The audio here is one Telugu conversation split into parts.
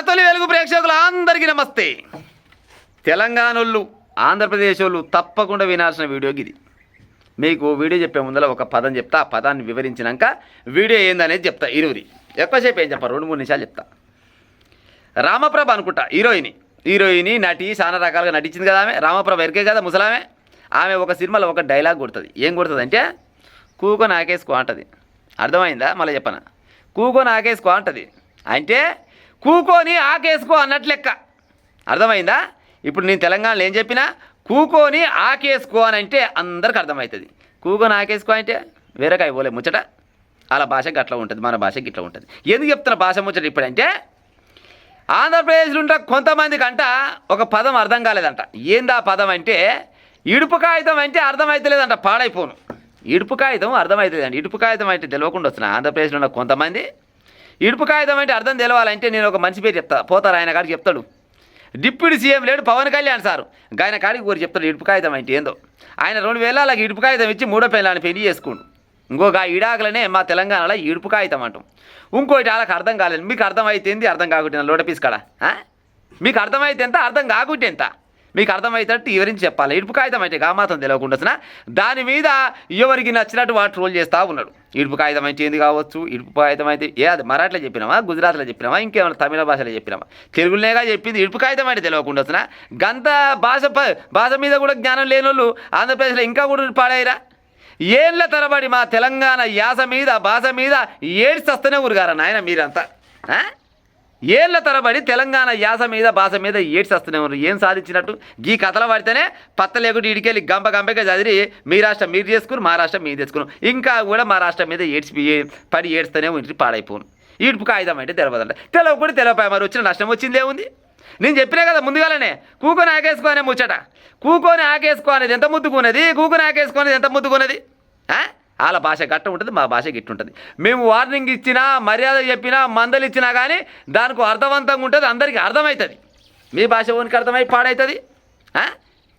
తొలి వెలుగు ప్రేక్షకులు అందరికీ నమస్తే. తెలంగాణోళ్ళు ఆంధ్రప్రదేశ్ వాళ్ళు తప్పకుండా వినాల్సిన వీడియో ఇది. మీకు వీడియో చెప్పే ముందర ఒక పదం చెప్తా, ఆ పదాన్ని వివరించినాక వీడియో ఏందనేది చెప్తా. ఎక్కువసేపు ఏం చెప్పా, 2-3 నిమిషాలు చెప్తా. రామప్రభ అనుకుంటా హీరోయిని నటి చాలా రకాలుగా నటించింది కదా ఆమె. రామప్రభ ఎరికే కదా ముసలామె. ఆమె ఒక సినిమాలో ఒక డైలాగ్ కొడుతుంది. ఏం కొడుతుంది అంటే కూకో నాకేసుకో అంటది. అర్థమైందా? మళ్ళీ చెప్పనా, కూకో నాకేసుకో అంటది అంటే కూకోని ఆకేసుకో అన్నట్లు లెక్క. అర్థమైందా? ఇప్పుడు నేను తెలంగాణలో ఏం చెప్పినా కూకోని ఆకేసుకో అని అంటే అందరికి అర్థమవుతుంది. కూకోని ఆకేసుకో అంటే వేరేకాయ పోలే ముచ్చట. అలా భాషకి అట్లా ఉంటుంది, మన భాషకి ఇట్లా ఉంటుంది. ఎందుకు చెప్తున్న భాష ముచ్చట ఇప్పుడంటే, ఆంధ్రప్రదేశ్లో ఉంటే కొంతమందికి అంట ఒక పదం అర్థం కాలేదంట. ఏందా పదం అంటే ఇడుపు కాగితం అంటే అర్థమవుతలేదంట, పాడైపోను. ఇడుపు కాగితం అర్థమవుతుందండి. ఇడుపు కాగితం అంటే తెలియకుండా వస్తున్నా ఆంధ్రప్రదేశ్లో ఉన్న కొంతమంది. ఇడుపు కాగితం అంటే అర్థం తెలవాలంటే నేను ఒక మనిషి పేరు చెప్తా, పోతారు ఆయన కాడికి చెప్తాడు. డిప్యూటీ సీఎం లేడు పవన్ కళ్యాణ్ సారు, ఆయన కాడికి ఊరు చెప్తాడు ఇడుపు కాగితం అంటే ఏందో. ఆయన 2000 అలాగే ఇడుపు కాగితం ఇచ్చి 3వ పెళ్ళాన్ని పెళ్లి చేసుకోండు. ఇంకొక ఇడాకులనే మా తెలంగాణలో ఇడుపు కాగితం అంటాం. ఇంకోటి వాళ్ళకి అర్థం కాలేదు. మీకు అర్థమైతేంది, అర్థం కాకుంటే లోటపీస్ కాడ మీకు అర్థమైతే ఎంత, అర్థం కాకుంటే ఎంత, మీకు అర్థమవుతాడు వివరించి చెప్పాలి. ఇడుపు కాగితం అంటే మాత్రం తెలియకుండా దాని మీద ఎవరికి నచ్చినట్టు వాడు ట్రోల్ చేస్తూ ఉన్నాడు. ఇడుపు కాగితం అంటే ఏంది కావచ్చు, ఇడుపు కాగితం అయితే అది మరాఠీలో చెప్పినామా, గుజరాత్లో చెప్పినామా, ఇంకేమైనా తమిళ భాషలో చెప్పినామా, తెలుగులోనేగా చెప్పింది. ఇడుపు కాగితం అంటే తెలియకుండా గంత భాష మీద కూడా జ్ఞానం లేని వాళ్ళు ఆంధ్రప్రదేశ్లో ఇంకా కూడా పాడాయిరా. ఏళ్ళ తరబడి మా తెలంగాణ యాస మీద భాష మీద ఏడ్చి వస్తూనే ఊరుగారా నాయన మీరంతా. ఏళ్ళ తరబడి తెలంగాణ యాస మీద భాష మీద ఏడ్చి వస్తూనే ఉన్నారు. ఏం సాధించినట్టు? ఈ కథలు పడితేనే పత్త లేకుండా ఇడికెళ్ళి గంపగా చదివి మీ రాష్ట్రం మీరు చేసుకుని, మా రాష్ట్రం మీరు తెచ్చుకున్నాం. ఇంకా కూడా మా రాష్ట్రం మీద పడి ఏడుస్తూనే ఉంటే పాడైపోను. ఇడుపు కాగితం అంటే తెలియదంట. తెలియకుండా తెలియపాయ మరి వచ్చిన నష్టం వచ్చిందే ఉంది. నేను చెప్పినా కదా ముందుగానే, కూకొని ఆకేసుకో అనే ముచ్చట. కూకొని ఆకేసుకో అనేది ఎంత ముద్దుకున్నది, కూకొని ఆకేసుకో అనేది ఎంత ముద్దుకున్నది. వాళ్ళ భాష గట్ట ఉంటుంది, మా భాష గిట్టు ఉంటుంది. మేము వార్నింగ్ ఇచ్చినా, మర్యాద చెప్పినా, మందలు ఇచ్చినా కానీ దానికి అర్థవంతంగా ఉంటుంది, అందరికీ అర్థమవుతుంది. మీ భాష ఓనికి అర్థమై పాడవుతుంది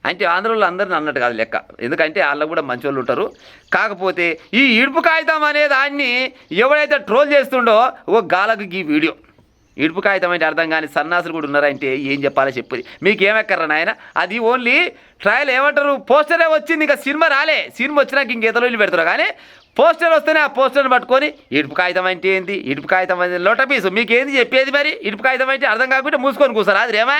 అంటే ఆంధ్రలో అందరిని అన్నట్టు కాదు లెక్క. ఎందుకంటే వాళ్ళు కూడా మంచి వాళ్ళు ఉంటారు. కాకపోతే ఈ ఇడుపు కాగితం అనే దాన్ని ఎవడైతే ట్రోల్ చేస్తుండో ఓ గాలకు ఈ వీడియో. ఇడుపు కాగితం అంటే అర్థం కానీ సన్నాసులు కూడా ఉన్నారంటే ఏం చెప్పాలో చెప్పుది. మీకు ఏమెక్కర్రా నాయన, అది ఓన్లీ ట్రయల్ ఏమంటారు, పోస్టరే వచ్చింది, ఇంకా సినిమా రాలే. సినిమా వచ్చినాక ఇంకేతలో వెళ్ళి పెడతారు. కానీ పోస్టర్ వస్తేనే ఆ పోస్టర్ని పట్టుకొని ఇడుపు కాగితం అంటే ఏంటి, ఇడుపు కాగితం అంటే లోటపీసు, మీకు ఏంది చెప్పేది మరి. ఇడుపు కాగితం అంటే అర్థం కాకుండా మూసుకొని కూర్చోరు. అది రేమా